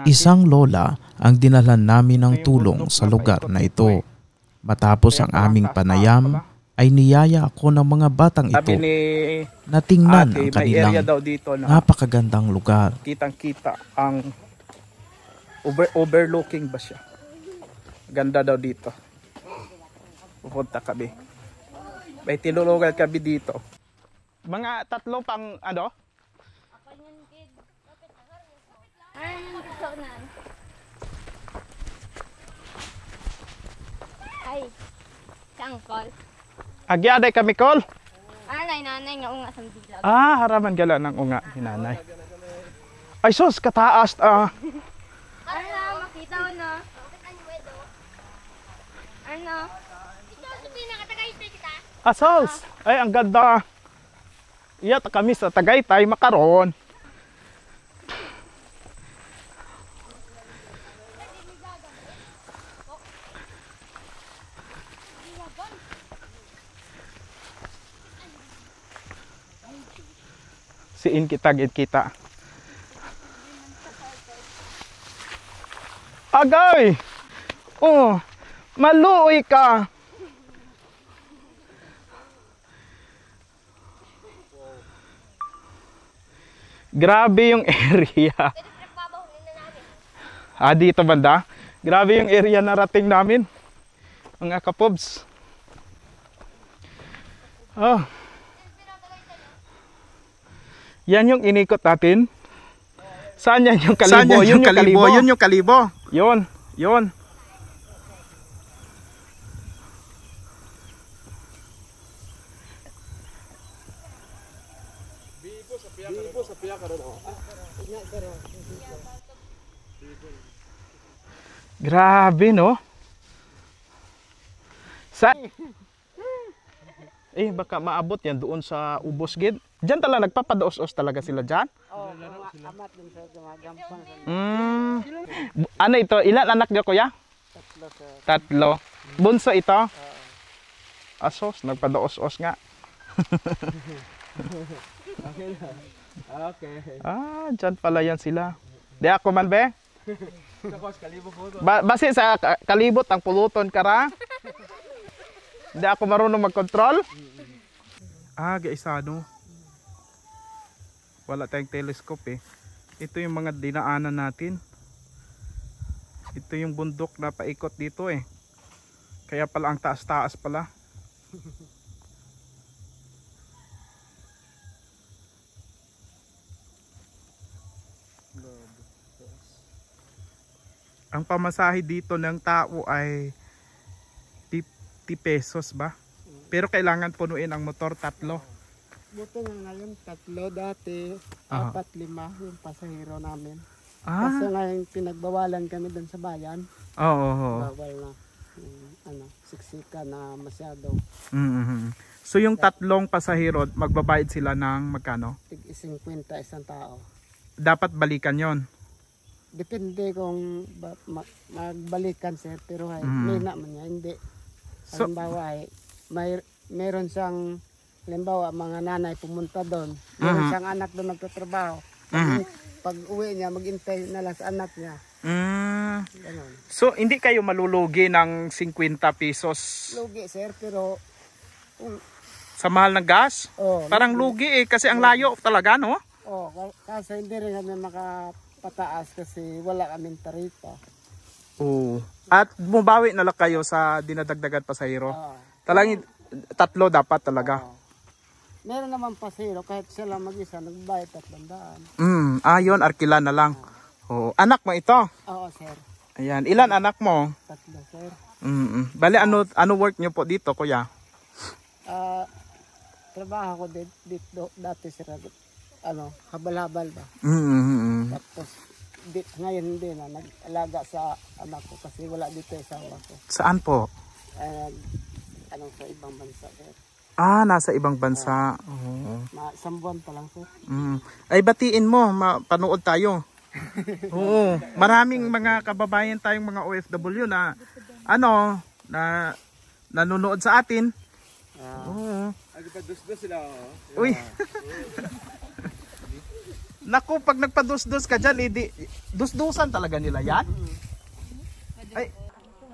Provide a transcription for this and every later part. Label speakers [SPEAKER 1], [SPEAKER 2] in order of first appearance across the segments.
[SPEAKER 1] Isang lola ang dinalhan namin ng tulong sa lugar na ito. Matapos ang aming panayam, ay niyaya ako ng mga batang ito na tingnan ang kanilang napakagandang lugar.
[SPEAKER 2] Kitang-kita ang overlooking ba siya. Ganda daw dito. Pupunta kami. May tinulugan kami dito. Mga 3 pang ano?
[SPEAKER 3] Ay, sangkol.
[SPEAKER 2] Agi aday kami kol.
[SPEAKER 3] Nanay nga unga sa bilag.
[SPEAKER 2] Haraman gala ng unga ni nanay. Ay sus, kataas.
[SPEAKER 3] Makita mo na. Ano? Ito, sabi na katagaytay kita.
[SPEAKER 2] Sos, ay ang ganda. Iyat kami sa Tagaytay makaron. Siin kita, gid kita. Agay! Oh, maluoy ka. Grabe yung area. Dito banda. Grabe yung area na rating namin. Mga kapobs. Yan yung inikot natin. Saan yan yung kalibo? Yun yung kalibo. Yun yung kalibo. Yun. Yun. Grabe no? Baka maabot yan doon sa Ubos Gid. Diyan talaga nagpapadaos-os talaga sila diyan?
[SPEAKER 4] Oo, amat din sa gumagampang.
[SPEAKER 2] Ano ito? Ilan anak niyo kuya?
[SPEAKER 4] 3, sir.
[SPEAKER 2] 3. Bunso ito? Asos, nagpadaos-os nga.
[SPEAKER 4] Okay lang. Okay.
[SPEAKER 2] Diyan pala yan sila. Di ako man be? Base sa kalibot ang puluton kara. Di ako marunong mag-control. Guys, wala tayong telescope eh. Ito yung mga dinaanan natin. Ito yung bundok na paikot dito eh. Kaya pala ang taas-taas pala. Ang pamasahe dito ng tao ay 50 pesos ba? Pero kailangan punuin ang motor 3.
[SPEAKER 4] Buto nga ngayon 3 dati, 4, 5 yung pasahero namin. Kaso ngayon pinagbawalan kami dun sa bayan. Bawal na. Siksika na masyado.
[SPEAKER 2] So yung 3 pasahero, magbabayad sila ng magkano?
[SPEAKER 4] Tig-50 isang tao.
[SPEAKER 2] Dapat balikan yon.
[SPEAKER 4] Depende kung magbalikan sir, pero may naman niya, hindi. Halimbawa meron siyang, halimbawa mga nanay pumunta doon, meron siyang anak doon nagtatrabaho. Pag uwi niya, maghintay na lang sa anak niya. So hindi kayo malulugi ng 50 pesos? Lugi sir, pero
[SPEAKER 2] sa mahal ng gas? Parang lugi eh, kasi ang layo talaga no?
[SPEAKER 4] Kasi hindi rin kami makapataas kasi wala kaming taripa.
[SPEAKER 2] At bumabawi na lang kayo sa dinadagdagan pasahero? Talagang 3 dapat talaga?
[SPEAKER 4] Meron naman pasahero, kahit sila mag-isa, nagbayad 300.
[SPEAKER 2] Yun, arkila na lang. Anak mo ito?
[SPEAKER 4] Oo sir.
[SPEAKER 2] Ayan, ilan anak mo?
[SPEAKER 4] 3 sir.
[SPEAKER 2] Bale, ano work nyo po dito kuya?
[SPEAKER 4] Trabaho ko dito dati sir, habal-habal ba? Tapos ngayon hindi na nag-alaga sa anak ko kasi wala dito yung asawa ko.
[SPEAKER 2] Saan po?
[SPEAKER 4] Sa ibang bansa sir.
[SPEAKER 2] Nasa ibang bansa.
[SPEAKER 4] Isang buwan pa lang sir.
[SPEAKER 2] Ay batiin mo, panood tayo. Maraming mga kababayan tayong mga OFW na na nanonood sa atin.
[SPEAKER 4] Agad sila.
[SPEAKER 2] Uy. Naku, pag nagpadus-dus ka dyan, dus-dusan talaga nila yan? Ay,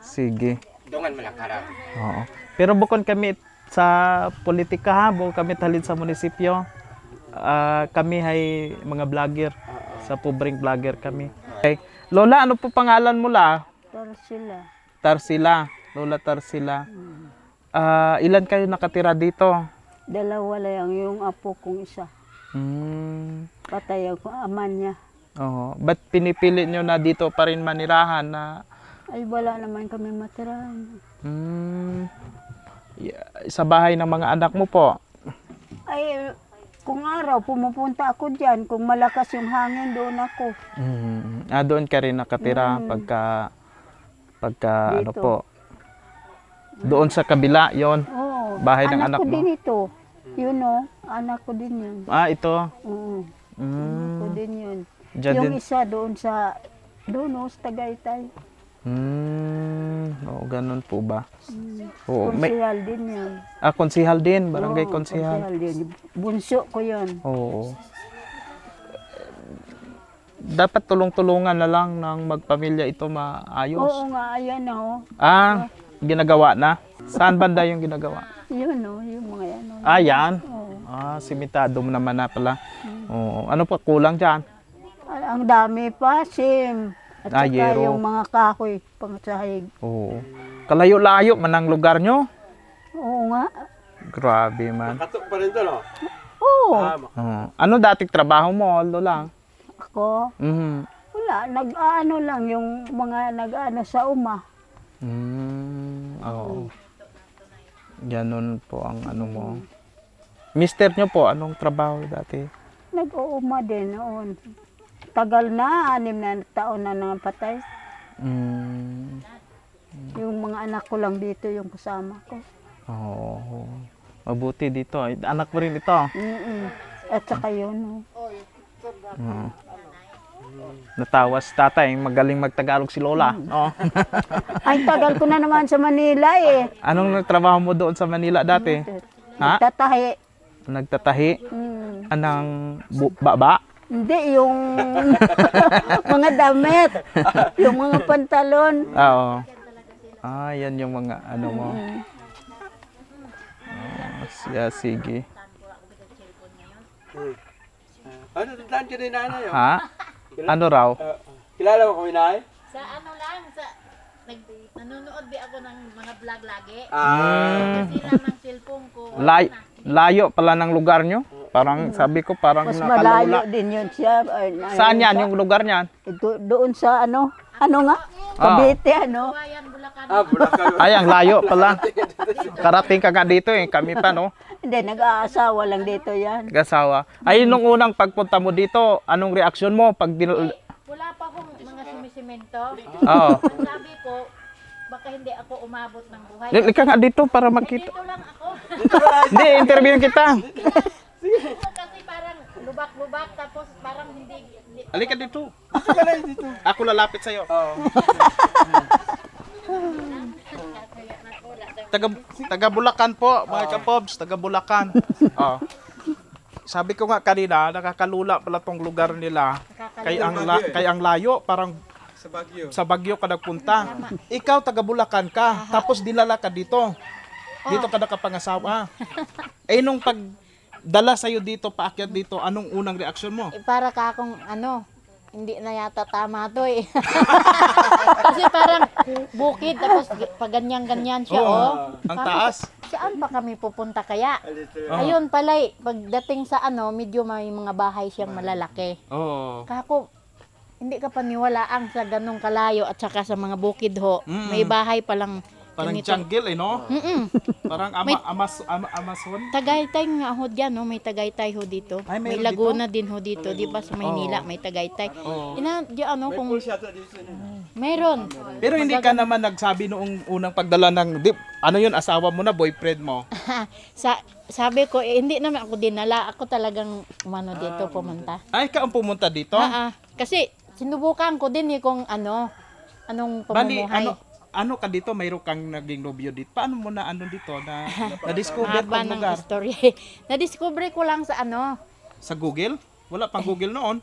[SPEAKER 2] sige.
[SPEAKER 5] Dungan mo lang karang.
[SPEAKER 2] Oo. Pero bukod kami sa politika ha, bukod kami talid sa munisipyo, kami ay mga vlogger, sa pobreng vlogger kami. Okay. Lola, ano po pangalan mo la?
[SPEAKER 4] Tarsila.
[SPEAKER 2] Tarsila. Lola Tarsila. Ilan kayo nakatira dito?
[SPEAKER 4] Dalawa lang yung apo kong isa. Patay ako ama niya.
[SPEAKER 2] Oo. Ba't pinipili nyo na dito pa rin manirahan na?
[SPEAKER 4] Ay wala naman kami matirahan.
[SPEAKER 2] Sa bahay ng mga anak mo po?
[SPEAKER 4] Ay kung araw pumupunta ako diyan, kung malakas yung hangin doon ako.
[SPEAKER 2] Doon ka rin nakatira pagka ano
[SPEAKER 4] Dito.
[SPEAKER 2] po? Doon sa kabila, yon.
[SPEAKER 4] Oo.
[SPEAKER 2] Bahay ng anak
[SPEAKER 4] ko
[SPEAKER 2] mo?
[SPEAKER 4] din ito. Yun o, anak ko din yun.
[SPEAKER 2] Ito.
[SPEAKER 4] Oo. Anak ko din yun.
[SPEAKER 2] Diyan
[SPEAKER 4] yung
[SPEAKER 2] din.
[SPEAKER 4] isa doon sa Tagaytay.
[SPEAKER 2] Oo, ganun po ba? Oo,
[SPEAKER 4] Konsehal din yun.
[SPEAKER 2] konsihal din, barangay
[SPEAKER 4] Oo,
[SPEAKER 2] konsihal.
[SPEAKER 4] din. Bunso ko yun.
[SPEAKER 2] Oo. Dapat tulong-tulungan na lang ng magpamilya ito maayos.
[SPEAKER 4] Oo nga, ayan o.
[SPEAKER 2] Ginagawa na? Saan banda yung ginagawa?
[SPEAKER 4] Yun o, yung mga yan o.
[SPEAKER 2] Yan?
[SPEAKER 4] Oo.
[SPEAKER 2] Simitado mo naman na pala. Oo. Ano pa kulang dyan?
[SPEAKER 4] Ang dami pa, sim. At saka
[SPEAKER 2] yero.
[SPEAKER 4] yung mga kahoy, pangsahig.
[SPEAKER 2] Oo. Kalayo-layo man ang lugar nyo?
[SPEAKER 4] Oo nga.
[SPEAKER 2] Grabe man.
[SPEAKER 5] Katok pa rin to, no?
[SPEAKER 4] Oo.
[SPEAKER 2] Ano dating trabaho mo, Lola?
[SPEAKER 4] Ako, wala, nag-ano lang yung mga nag-ano sa uma.
[SPEAKER 2] Oo. Ganun po ang ano mo. Mister nyo po, anong trabaho dati?
[SPEAKER 4] Nag-uuma din noon. Tagal na, 6 na taon na nang patay. Yung mga anak ko lang dito yung kasama ko.
[SPEAKER 2] Oo. Mabuti dito. Anak mo rin ito.
[SPEAKER 4] At saka yun.
[SPEAKER 2] Natawa si tatay, magaling magtagalog si Lola.
[SPEAKER 4] Ay, tagal ko na naman sa Manila eh.
[SPEAKER 2] Anong nagtrabaho mo doon sa Manila dati?
[SPEAKER 4] Tatahi.
[SPEAKER 2] Nagtatahi? Anong baba?
[SPEAKER 4] Hindi, yung mga damit. Yung mga pantalon.
[SPEAKER 2] Oo. Yan yung mga ano mo. Sige.
[SPEAKER 5] Ano, tandaan ka rin nanay, oh?
[SPEAKER 2] Ha? Ano raw?
[SPEAKER 5] Kilala mo kami, nay?
[SPEAKER 6] Sa ano lang, nanonood di ako ng mga vlog lagi. Nasira ng cellphone ko.
[SPEAKER 2] Layo pala ng lugar nyo? Parang sabi ko parang
[SPEAKER 4] Mas malayo
[SPEAKER 2] nakalula.
[SPEAKER 4] din yun siya.
[SPEAKER 2] Saan yan yung lugar niyan?
[SPEAKER 4] Doon sa ano nga? Cavite, ano?
[SPEAKER 6] Bayan, Bulacan.
[SPEAKER 5] Bulacan.
[SPEAKER 2] Ay, ang layo pala. Karating ka nga dito eh. Kami pa no?
[SPEAKER 4] Hindi, nag-aasawa lang dito yan.
[SPEAKER 2] Gasawa. Ay, nung unang pagpunta mo dito, anong reaksyon mo?
[SPEAKER 6] Wala pa akong mga sumisimento.
[SPEAKER 2] Oo.
[SPEAKER 6] Ang sabi ko, baka hindi ako umabot ng buhay.
[SPEAKER 2] Lika nga dito para makita.
[SPEAKER 6] Dito lang ako.
[SPEAKER 2] Hindi, interview kita.
[SPEAKER 6] Kasi parang lubak-lubak, tapos parang hindi.
[SPEAKER 2] Halika dito. Ako lalapit sa'yo. Taga Bulacan po, mga kapobs, taga Bulacan. Sabi ko nga kanina, nakakalula pala tong lugar nila. Kay ang layo, parang sa Baguio ka nagpunta. Ikaw taga Bulacan ka, tapos dinala ka dito. Dito ka nakapangasawa. Nung pagdala sa'yo dito, paakyat dito, anong unang reaksyon mo?
[SPEAKER 6] Para ka akong hindi na yata tama to eh. Kasi parang bukid, tapos pag ganyan-ganyan siya,
[SPEAKER 2] Ang taas.
[SPEAKER 6] Saan pa kami pupunta kaya? Ayun pala, pagdating sa medyo may mga bahay siyang malalaki. Kako, hindi ka paniwalaang sa ganong kalayo at saka sa mga bukid ho. May bahay palang
[SPEAKER 2] Parang jungle no? Parang Amazon.
[SPEAKER 6] Tagaytay nga ho dyan, no? May Tagaytay ho dito.
[SPEAKER 2] Ay,
[SPEAKER 6] may Laguna din ho dito, di ba sa Maynila may Tagaytay. Kung meron.
[SPEAKER 2] Pero hindi ka naman nagsabi noong unang pagdala ng yun, asawa mo na, boyfriend mo?
[SPEAKER 6] Sabi ko, hindi naman ako dinala. Ako talagang dito pumunta.
[SPEAKER 2] Ay, ka ang pumunta dito?
[SPEAKER 6] Kasi sinubukan ko din kung anong pamumuhay.
[SPEAKER 2] Ano ka dito? Mayroon kang naging nobyo dito. Paano mo na dito? Na-discover
[SPEAKER 6] Haba
[SPEAKER 2] kang
[SPEAKER 6] ng
[SPEAKER 2] lugar?
[SPEAKER 6] istorya. Na-discover ko lang sa
[SPEAKER 2] Sa Google? Wala pang Google noon.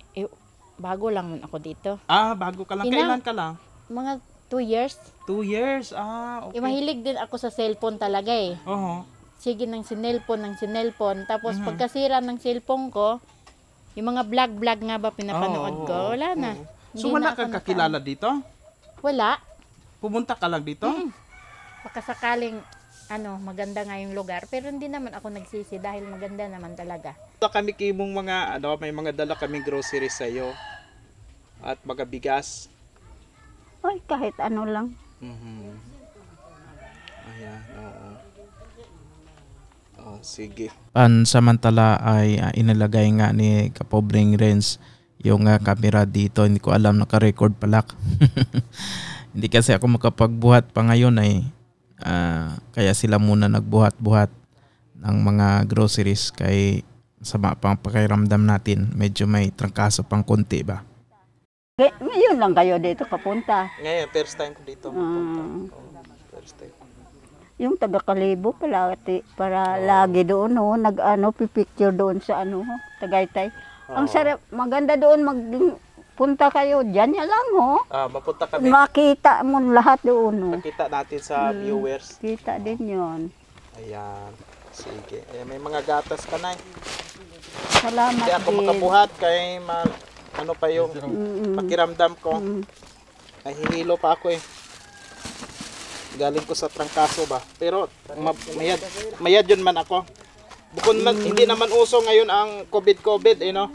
[SPEAKER 6] Bago lang man ako dito.
[SPEAKER 2] Bago ka lang.
[SPEAKER 6] Inang-
[SPEAKER 2] Kailan ka lang?
[SPEAKER 6] Mga 2 years.
[SPEAKER 2] 2 years. Okay.
[SPEAKER 6] Mahilig din ako sa cellphone talaga eh.
[SPEAKER 2] Oo.
[SPEAKER 6] Sige ng sinelpon. Tapos pagkasira ng cellphone ko, yung mga vlog nga ba pinapanood ko, wala na.
[SPEAKER 2] So
[SPEAKER 6] Hindi
[SPEAKER 2] wala
[SPEAKER 6] na ako
[SPEAKER 2] kang kakilala dito?
[SPEAKER 6] Wala.
[SPEAKER 2] Pumunta ka lang dito?
[SPEAKER 6] Baka sakaling maganda nga yung lugar, pero hindi naman ako nagsisi dahil maganda naman talaga.
[SPEAKER 2] Ito kami kimong mga, may mga dala kaming groceries sa'yo. At mga bigas.
[SPEAKER 7] Ay, kahit ano lang.
[SPEAKER 2] Ayan, oo. Sige.
[SPEAKER 1] Pansamantala ay inilagay nga ni Kapobreng Renz yung camera dito. Hindi ko alam, naka-record pala. Hindi kasi ako makapagbuhat pa ngayon ay kaya sila muna nagbuhat-buhat ng mga groceries kay sama pang pakiramdam natin. Medyo may trangkaso pang konti ba?
[SPEAKER 7] Ngayon lang kayo dito kapunta.
[SPEAKER 2] Ngayon, first time ko dito mapunta. First time.
[SPEAKER 7] Yung taga Kalibo para lagi doon pipicture doon sa Tagaytay. Ang sarap, maganda doon punta kayo. Diyan lang
[SPEAKER 2] Mapunta kami.
[SPEAKER 7] Makita mo lahat doon
[SPEAKER 2] Makita natin sa viewers.
[SPEAKER 7] Kita din 'yon.
[SPEAKER 2] Ayan. Sige. May mga gatas ka na.
[SPEAKER 7] Salamat
[SPEAKER 2] Hindi ako
[SPEAKER 7] din.
[SPEAKER 2] makabuhat kay ano pa yung pakiramdam ko. Nahihilo pa ako eh. Galing ko sa trangkaso ba. Pero mayad yun man ako. Bukod man, hindi naman uso ngayon ang COVID no?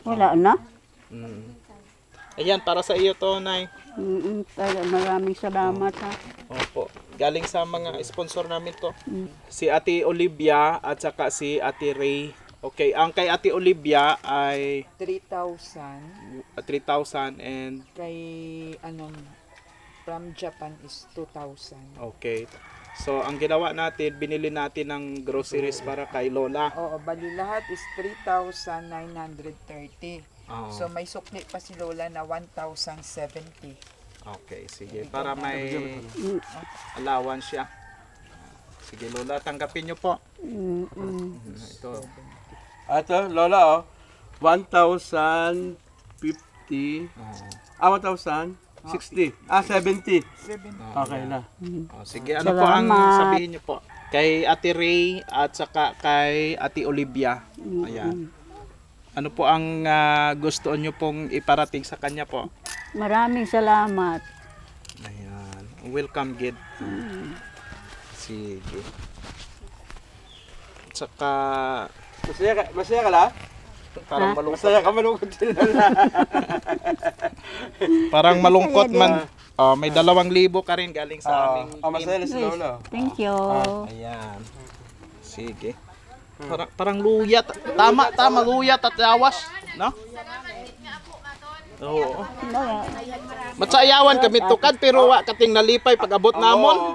[SPEAKER 7] Wala na.
[SPEAKER 2] Ayan, para sa iyo to, Nay.
[SPEAKER 7] Maraming salamat ha.
[SPEAKER 2] Opo. Galing sa mga sponsor namin to. Si Ate Olivia at saka si Ate Ray. Okay, ang kay Ate Olivia ay
[SPEAKER 8] 3,000.
[SPEAKER 2] 3,000 and
[SPEAKER 8] Kay from Japan is 2,000.
[SPEAKER 2] okay. So, ang ginawa natin, binili natin ng groceries para kay Lola.
[SPEAKER 8] Oo, bali lahat is 3,930. So may sukli pa si Lola na 1,070.
[SPEAKER 2] Okay, sige. Para may allowance siya. Sige, Lola, tanggapin niyo po. Ito.
[SPEAKER 5] Ito, Lola, 1,050. 1,060. 70. Okay na.
[SPEAKER 2] Sige, ano po ang sabihin niyo po? Kay Ate Ray at saka kay Ate Olivia. Ayan. Ano po ang gusto niyo pong iparating sa kanya po?
[SPEAKER 7] Maraming salamat.
[SPEAKER 2] Ayan. Welcome, Gid. Sige. At saka
[SPEAKER 5] Masaya ka la?
[SPEAKER 2] parang malungkot.
[SPEAKER 5] Masaya ka malungkot din na.
[SPEAKER 2] Parang malungkot man. May 2,000 ka rin galing sa aming
[SPEAKER 5] Masaya na si Lola.
[SPEAKER 7] Thank you.
[SPEAKER 2] Ayan. Sige. Parang luyat. Tama luyat at yawas, no? Oo. Matsayawan kami tukad pero wa kating nalipay pag abot namon.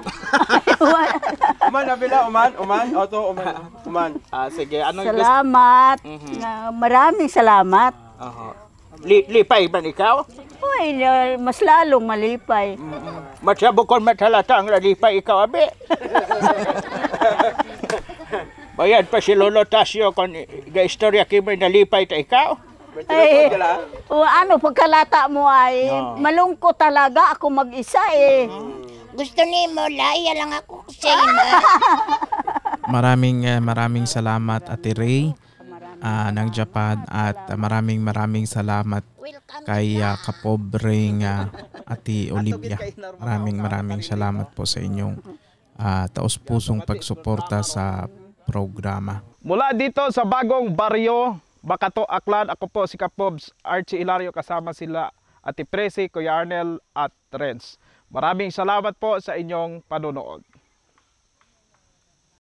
[SPEAKER 5] Uman nabila, uman.
[SPEAKER 2] Sige, ano
[SPEAKER 7] Salamat. Maraming salamat.
[SPEAKER 2] Lipay ba ikaw?
[SPEAKER 7] Uy, mas lalong malipay.
[SPEAKER 2] Matsabukon matalata ang nalipay ikaw, abe. Bayad pa si Lolo Tasio kung ga-istorya kimo nalipay ta ikaw.
[SPEAKER 7] Ay, pagkalata mo ay malungkot talaga ako mag-isa eh.
[SPEAKER 3] Gusto ni mo, laya lang ako sa imo.
[SPEAKER 1] Maraming salamat Ate Ray ng Japan at maraming salamat kay Kapobreng Ate Olivia. Maraming salamat po sa inyong taos-pusong pagsuporta sa programa.
[SPEAKER 2] Mula dito sa bagong baryo, Bakato, Aklan, ako po si Kapobs Archie Hilario, kasama sila Ate Presi, Kuya Arnel at Renz. Maraming salamat po sa inyong panonood.